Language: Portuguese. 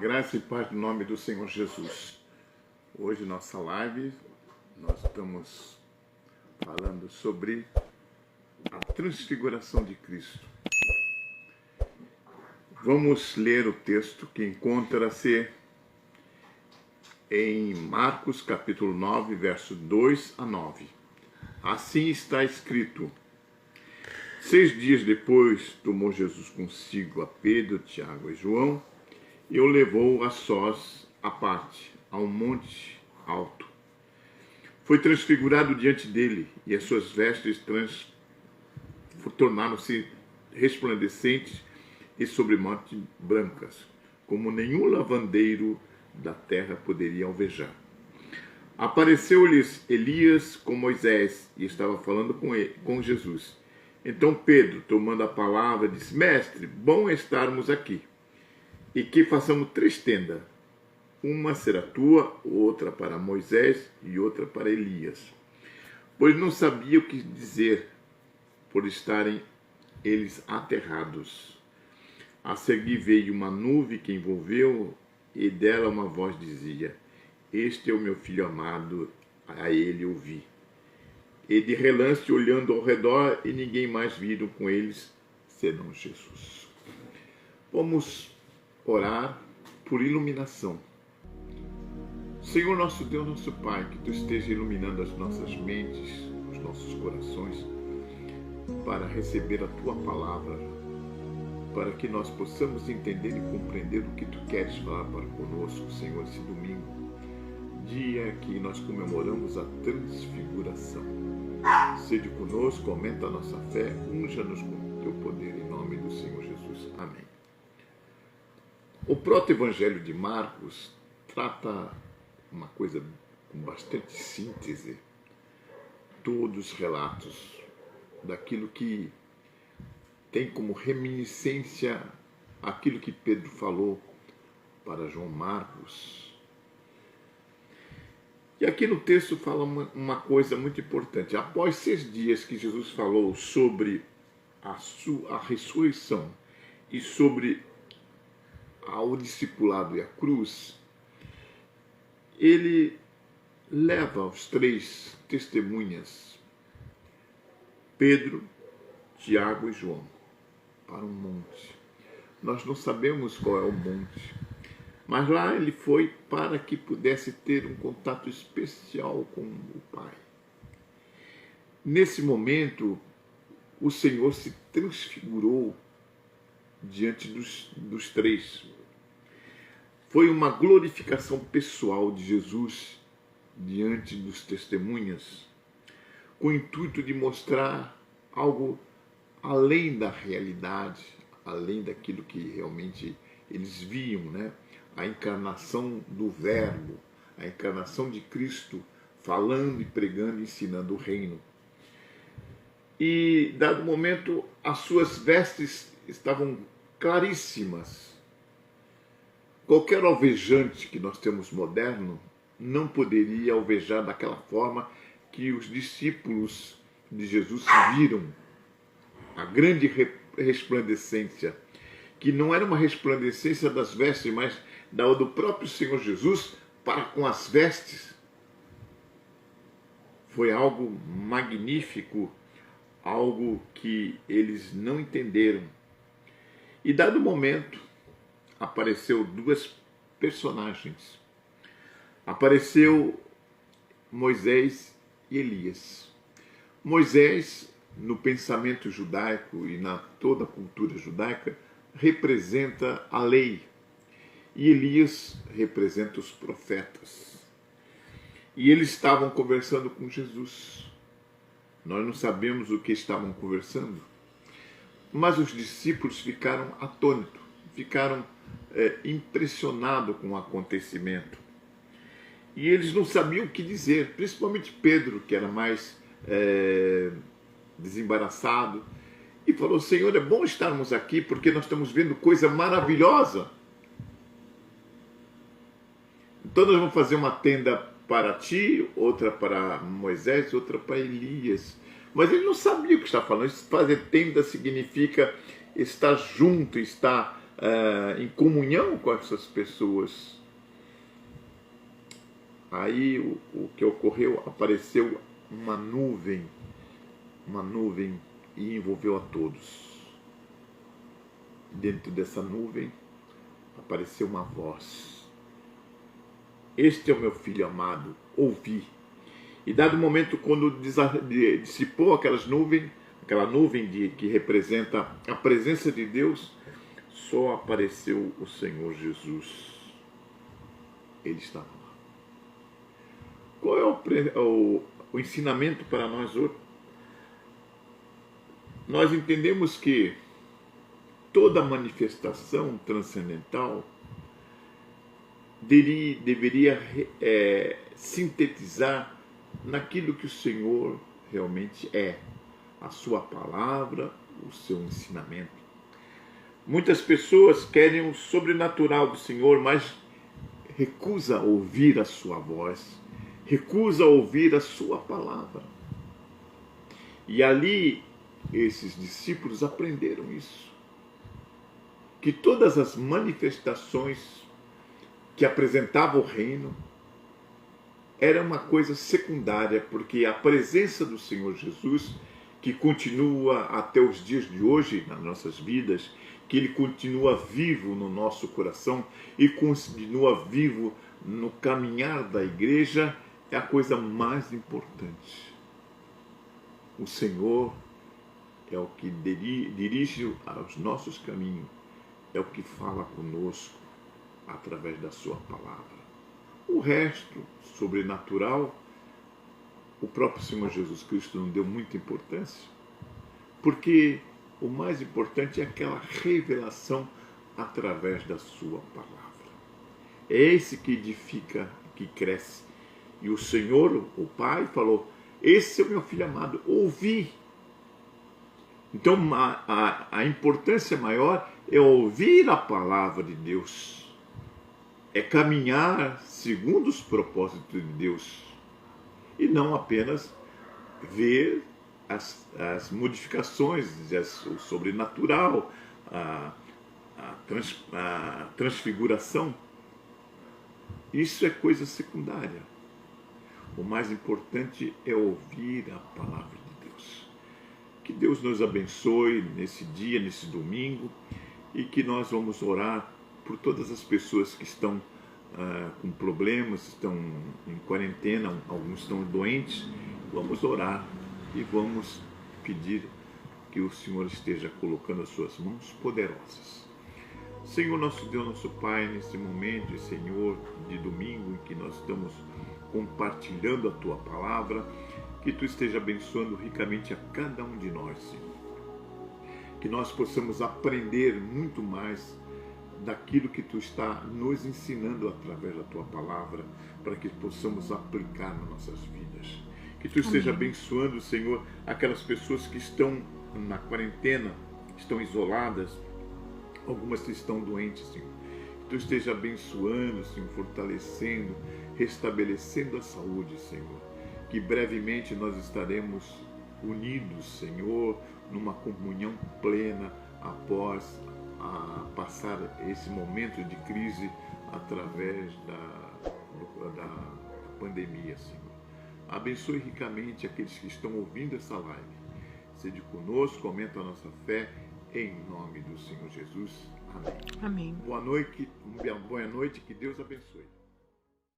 Graça e paz no nome do Senhor Jesus. Hoje, nossa live, nós estamos falando sobre a transfiguração de Cristo. Vamos ler o texto que encontra-se em Marcos capítulo 9, verso 2 a 9. Assim está escrito: 6 dias depois, tomou Jesus consigo a Pedro, Tiago e João e o levou a sós à parte, a um monte alto. Foi transfigurado diante dele, e as suas vestes tornaram-se resplandecentes e sobremontamente brancas, como nenhum lavandeiro da terra poderia alvejar. Apareceu-lhes Elias com Moisés, e estava falando com Jesus. Então Pedro, tomando a palavra, disse: Mestre, bom é estarmos aqui, e que façamos 3 tendas. Uma será tua, outra para Moisés e outra para Elias. Pois não sabia o que dizer, por estarem eles aterrados. A seguir veio uma nuvem que envolveu, e dela uma voz dizia: Este é o meu filho amado, a ele ouvi. E de relance, olhando ao redor, e ninguém mais viram com eles, senão Jesus. Vamos orar por iluminação. Senhor nosso Deus, nosso Pai, que Tu esteja iluminando as nossas mentes, os nossos corações, para receber a Tua palavra, para que nós possamos entender e compreender o que Tu queres falar para conosco, Senhor, esse domingo, dia que nós comemoramos a transfiguração. Seja conosco, aumenta a nossa fé, unja-nos com Teu poder, em nome do Senhor Jesus. Amém. O proto-evangelho de Marcos trata uma coisa com bastante síntese, todos os relatos daquilo que tem como reminiscência aquilo que Pedro falou para João Marcos. E aqui no texto fala uma coisa muito importante. Após 6 dias que Jesus falou sobre a ressurreição e sobre ao discipulado e a cruz, ele leva os 3 testemunhas, Pedro, Tiago e João, para um monte. Nós não sabemos qual é o monte, mas lá ele foi para que pudesse ter um contato especial com o Pai. Nesse momento, o Senhor se transfigurou diante dos 3. Foi uma glorificação pessoal de Jesus diante dos testemunhas, com o intuito de mostrar algo além da realidade, além daquilo que realmente eles viam, né? A encarnação do Verbo, a encarnação de Cristo, falando e pregando e ensinando o reino. E, dado momento, as suas vestes estavam claríssimas. Qualquer alvejante que nós temos moderno não poderia alvejar daquela forma que os discípulos de Jesus viram. A grande resplandecência, que não era uma resplandecência das vestes, mas do próprio Senhor Jesus para com as vestes. Foi algo magnífico, algo que eles não entenderam. E dado momento, apareceu 2 personagens. Apareceu Moisés e Elias. Moisés, no pensamento judaico e na toda a cultura judaica, representa a lei. E Elias representa os profetas. E eles estavam conversando com Jesus. Nós não sabemos o que estavam conversando, mas os discípulos ficaram atônitos, ficaram impressionados com o acontecimento. E eles não sabiam o que dizer, principalmente Pedro, que era mais desembaraçado, e falou: Senhor, é bom estarmos aqui porque nós estamos vendo coisa maravilhosa. Então nós vamos fazer uma tenda para ti, outra para Moisés, outra para Elias. Mas ele não sabia o que está falando. Fazer tenda significa estar junto, estar em comunhão com essas pessoas. Aí o que ocorreu, apareceu uma nuvem e envolveu a todos. Dentro dessa nuvem apareceu uma voz: este é o meu filho amado, ouvi. E dado o momento, quando dissipou aquela nuvem que representa a presença de Deus, só apareceu o Senhor Jesus. Ele estava lá. Qual é o ensinamento para nós hoje? Nós entendemos que toda manifestação transcendental deveria sintetizar naquilo que o Senhor realmente é, a sua palavra, o seu ensinamento. Muitas pessoas querem o sobrenatural do Senhor, mas recusa ouvir a sua voz, recusa ouvir a sua palavra. E ali esses discípulos aprenderam isso, que todas as manifestações que apresentavam o reino era uma coisa secundária, porque a presença do Senhor Jesus, que continua até os dias de hoje nas nossas vidas, que Ele continua vivo no nosso coração e continua vivo no caminhar da igreja, é a coisa mais importante. O Senhor é o que dirige os nossos caminhos, é o que fala conosco através da sua palavra. O resto, sobrenatural, o próprio Senhor Jesus Cristo não deu muita importância, porque o mais importante é aquela revelação através da sua palavra. É esse que edifica, que cresce. E o Senhor, o Pai, falou: esse é o meu filho amado, ouvi. Então a importância maior é ouvir a palavra de Deus, é caminhar segundo os propósitos de Deus e não apenas ver as modificações, o sobrenatural, a transfiguração. Isso é coisa secundária. O mais importante é ouvir a palavra de Deus. Que Deus nos abençoe nesse dia, nesse domingo, e que nós vamos orar por todas as pessoas que estão com problemas, estão em quarentena, alguns estão doentes. Vamos orar e vamos pedir que o Senhor esteja colocando as suas mãos poderosas. Senhor, nosso Deus, nosso Pai, nesse momento, Senhor, de domingo, em que nós estamos compartilhando a Tua palavra, que Tu esteja abençoando ricamente a cada um de nós, Senhor. Que nós possamos aprender muito mais daquilo que Tu está nos ensinando através da Tua palavra, para que possamos aplicar nas nossas vidas. Que Tu esteja abençoando, Senhor, aquelas pessoas que estão na quarentena, estão isoladas, algumas que estão doentes, Senhor. Que Tu esteja abençoando, Senhor, fortalecendo, restabelecendo a saúde, Senhor. Que brevemente nós estaremos unidos, Senhor, numa comunhão plena após passar esse momento de crise através da pandemia, Senhor. Abençoe ricamente aqueles que estão ouvindo essa live. Seja conosco, aumenta a nossa fé, em nome do Senhor Jesus. Amém. Amém. Boa noite, que Deus abençoe.